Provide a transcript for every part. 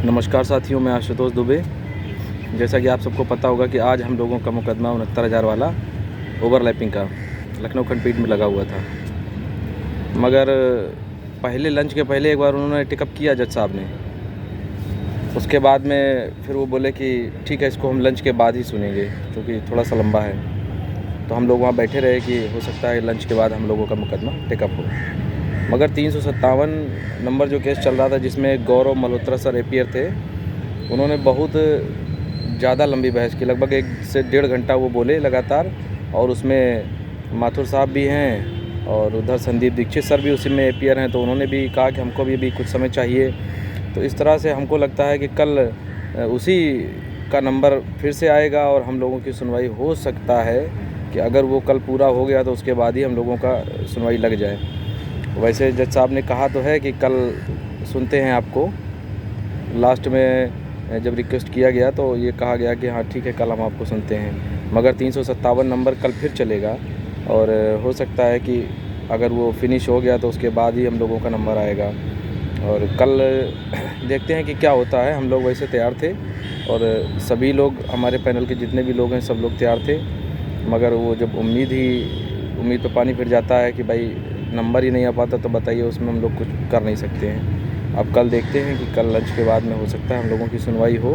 नमस्कार साथियों, मैं आशुतोष दुबे। जैसा कि आप सबको पता होगा कि आज हम लोगों का मुकदमा 69,000 वाला ओवरलैपिंग का लखनऊ खंडपीठ में लगा हुआ था। मगर पहले लंच के पहले एक बार उन्होंने टिकअप किया जज साहब ने। उसके बाद में फिर वो बोले कि ठीक है, इसको हम लंच के बाद ही सुनेंगे क्योंकि थोड़ा सा लंबा है। तो हम लोग वहाँ बैठे रहे कि हो सकता है लंच के बाद हम लोगों का मुकदमा टिकअप हो। मगर 357 नंबर जो केस चल रहा था, जिसमें गौरव मल्होत्रा सर एपीयर थे, उन्होंने बहुत ज़्यादा लंबी बहस की। लगभग 1 से 1.5 घंटा वो बोले लगातार। और उसमें माथुर साहब भी हैं और उधर संदीप दीक्षित सर भी उसी में एपीयर हैं। तो उन्होंने भी कहा कि हमको भी कुछ समय चाहिए। तो इस तरह से हमको लगता है कि कल उसी का नंबर फिर से आएगा और हम लोगों की सुनवाई हो सकता है कि अगर वो कल पूरा हो गया तो उसके बाद ही हम लोगों का सुनवाई लग जाए। वैसे जज साहब ने कहा तो है कि कल सुनते हैं आपको। लास्ट में जब रिक्वेस्ट किया गया तो ये कहा गया कि हाँ ठीक है, कल हम आपको सुनते हैं। मगर 357 नंबर कल फिर चलेगा और हो सकता है कि अगर वो फिनिश हो गया तो उसके बाद ही हम लोगों का नंबर आएगा। और कल देखते हैं कि क्या होता है। हम लोग वैसे तैयार थे और सभी लोग, हमारे पैनल के जितने भी लोग हैं, सब लोग तैयार थे। मगर वो जब उम्मीद पे पानी फिर जाता है कि भाई नंबर ही नहीं आ पाता, तो बताइए उसमें हम लोग कुछ कर नहीं सकते हैं। अब कल देखते हैं कि कल लंच के बाद में हो सकता है हम लोगों की सुनवाई हो।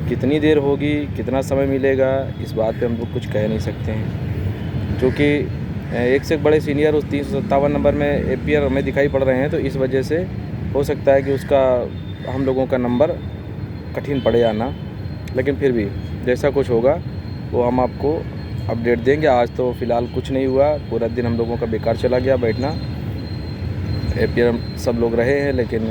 कितनी देर होगी, कितना समय मिलेगा, इस बात पे हम लोग कुछ कह नहीं सकते हैं। क्योंकि एक से एक बड़े सीनियर उस 357 नंबर में एपीयर हमें दिखाई पड़ रहे हैं। तो इस वजह से हो सकता है कि उसका हम लोगों का नंबर कठिन पड़े या ना। लेकिन फिर भी जैसा कुछ होगा वो हम आपको अपडेट देंगे। आज तो फ़िलहाल कुछ नहीं हुआ, पूरा दिन हम लोगों का बेकार चला गया बैठना। एपीयर सब लोग रहे हैं लेकिन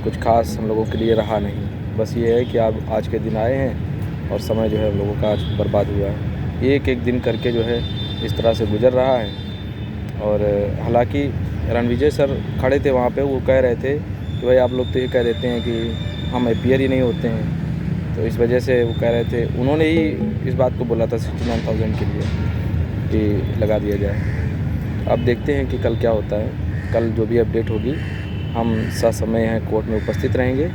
कुछ खास हम लोगों के लिए रहा नहीं। बस ये है कि आप आज के दिन आए हैं और समय जो है हम लोगों का आज बर्बाद हुआ है। एक एक दिन करके जो है इस तरह से गुज़र रहा है। और हालांकि रणविजय सर खड़े थे वहाँ पे, वो कह रहे थे कि भाई आप लोग तो ये कह देते हैं कि हम एपीयर ही नहीं होते हैं। तो इस वजह से वो कह रहे थे, उन्होंने ही इस बात को बोला था 69,000 के लिए कि लगा दिया जाए। अब देखते हैं कि कल क्या होता है। कल जो भी अपडेट होगी हम ससमय हैं कोर्ट में उपस्थित रहेंगे।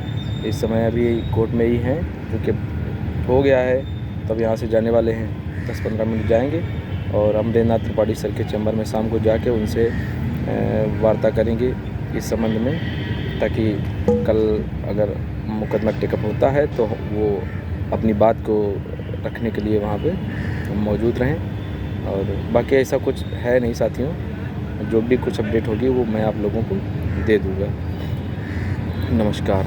इस समय अभी कोर्ट में ही हैं क्योंकि हो गया है। तब यहाँ से जाने वाले हैं, 10-15 मिनट जाएंगे और अमरेंद्र नाथ त्रिपाठी सर के चैम्बर में शाम को जाके उनसे वार्ता करेंगे इस संबंध में, ताकि कल अगर मुकदमा टेकअप होता है तो वो अपनी बात को रखने के लिए वहाँ पे मौजूद रहें। और बाकी ऐसा कुछ है नहीं साथियों, जो भी कुछ अपडेट होगी वो मैं आप लोगों को दे दूँगा। नमस्कार।